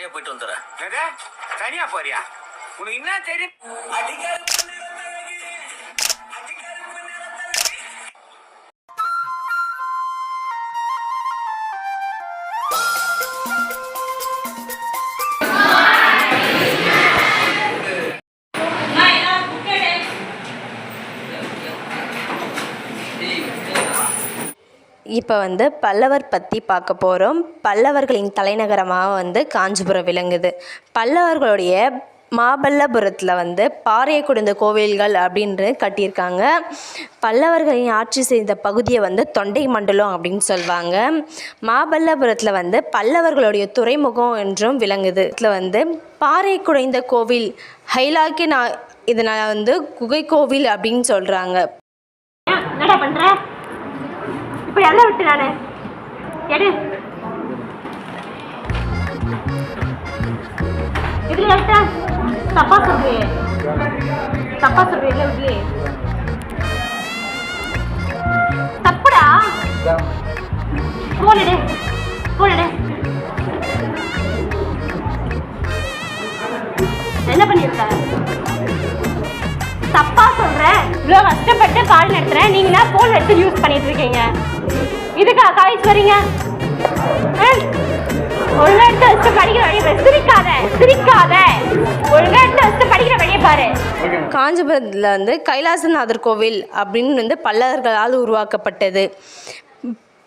தனியா போயிட்டு வந்துறேன். தனியா போறியா? உனக்கு என்ன தெரியும்? இப்போ பல்லவர் பற்றி பார்க்க போகிறோம். பல்லவர்களின் தலைநகரமாக காஞ்சிபுரம் விளங்குது. பல்லவர்களுடைய மாமல்லபுரத்தில் பாறை குடைந்த கோவில்கள் அப்படின்னு கட்டியிருக்காங்க. பல்லவர்களின் ஆட்சி செய்த பகுதியை தொண்டை மண்டலம் அப்படின்னு சொல்லுவாங்க. மாமல்லபுரத்தில் பல்லவர்களுடைய துறைமுகம் என்றும் விளங்குது. இதில் பாறை குடைந்த கோவில் ஹைலாக்கி இதனால் குகை கோவில் அப்படின்னு சொல்கிறாங்க. என்னடா பண்ற? இப்ப எல்லாம் விட்டு நானு எடு இதுல எடுத்தா தப்பா சொல்றியே இல்ல விடலே தப்புடா. போனடு என்ன பண்ணிருக்க? தப்பா சொல்றேன். இவ்வளோ கஷ்டப்பட்டு கால் நடத்துறேன், நீங்க போன் எடுத்து யூஸ் பண்ணிட்டு இருக்கீங்க. இதுக்கா காலேஜ் வரீங்க? ஒழுங்கா எடுத்து வச்சு படிக்கிற வழியை பாரு. சிரிக்காத ஒழுங்கா எடுத்து வச்சு படிக்கிற வழியை பாரு. காஞ்சிபுரத்தில் கைலாசநாதர் கோவில் அப்படின்னு பல்லவர்களால் உருவாக்கப்பட்டது.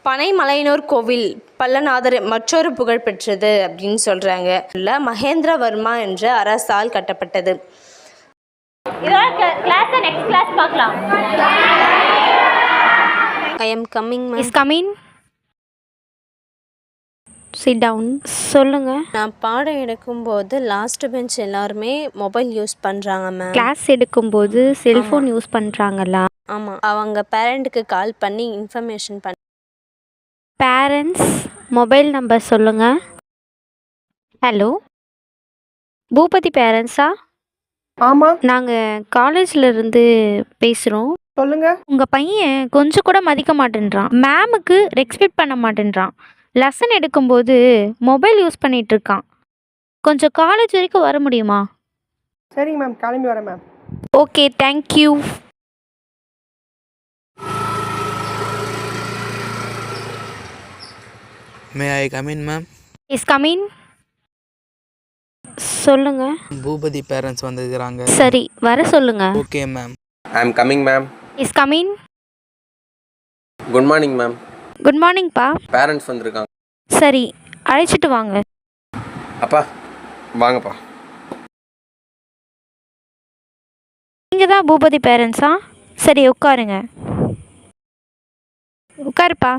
பனைமலையனூர் கோவில் பல்லநாதர் மற்றொரு புகழ் பெற்றது அப்படின்னு சொல்றாங்க. மகேந்திரவர்மா என்ற அரசால் கட்டப்பட்டது. இதோட கிளாஸ் நெக்ஸ்ட் கிளாஸ் பார்க்கலாம். I am coming ma'am. Is coming. Sit down. சொல்லுங்க. நான் பாடம் எடுக்கும்போது லாஸ்ட் பெஞ்ச் எல்லாருமே மொபைல் யூஸ் பண்ணுறாங்க மேம். கிளாஸ் எடுக்கும்போது செல்ஃபோன் யூஸ் பண்ணுறாங்களா? ஆமாம். அவங்க பேரண்ட்டுக்கு கால் பண்ணி இன்ஃபர்மேஷன் பண்ண. பேரண்ட்ஸ் மொபைல் நம்பர் சொல்லுங்க. ஹலோ, பூபதி பேரண்ட்ஸா? ஆமாம், நாங்கள் காலேஜில் இருந்து பேசுகிறோம். சொல்லுங்க. உங்கள் பையன் கொஞ்சம் கூட மதிக்க மாட்டேன்றான், மேமுக்கு ரெஸ்பெக்ட் பண்ண மாட்டேன்றான், லெசன் எடுக்கும்போது மொபைல் யூஸ் பண்ணிட்டு இருக்கான். கொஞ்சம் காலேஜ் வரைக்கும் வர முடியுமா? சரிங்க மேம், கிளம்பி வரேன் ma'am. Okay, thank you. May I come in ma'am? Yes come in. சொல்லுங்க. பூபதி பேரண்ட்ஸ் வந்திருக்கிறாங்க. சரி, வர சொல்லுங்க. Okay ma'am. I am coming ma'am. Yes come in. Good morning ma'am. Good morning பா. பேரண்ட்ஸ் வந்திருக்காங்க. சரி, அழைச்சிட்டு வாங்க. அப்பா வாங்கப்பா. நீங்கள் தான் பூபதி பேரண்ட்ஸா? சரி, உட்காருங்க. உட்காருப்பா.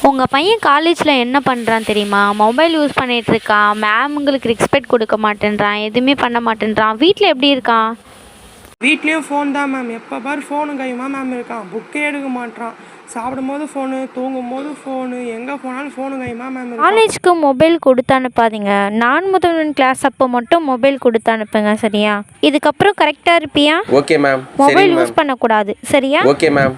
உங்கள் பையன் காலேஜில் என்ன பண்ணுறான் தெரியுமா? மொபைல் யூஸ் பண்ணிகிட்டு இருக்கான், மேம்ங்களுக்கு ரெஸ்பெக்ட் கொடுக்க மாட்டேன்றான், எதுவுமே பண்ண மாட்டேன்றான். வீட்டில் எப்படி இருக்கான்? வீட்லேயும் ஃபோன் தான் மேம். எப்போ பாரு ஃபோனு கையுமா மேம் இருக்கான். புக்கே எடுக்க மாட்டான். சாப்பிடும் போது ஃபோனு, தூங்கும் போது ஃபோனு, எங்கே போனாலும் ஃபோனு கையுமா மேம் இருக்கான். காலேஜுக்கு மொபைல் கொடுத்து அனுப்பாதீங்க. நான் முதல்வன் கிளாஸ் அப்போ மட்டும் மொபைல் கொடுத்து அனுப்புங்க, சரியா? இதுக்கப்புறம் கரெக்டாக இருப்பியா? Okay ma'am. மொபைல் யூஸ் பண்ணக்கூடாது, சரியா? Okay ma'am.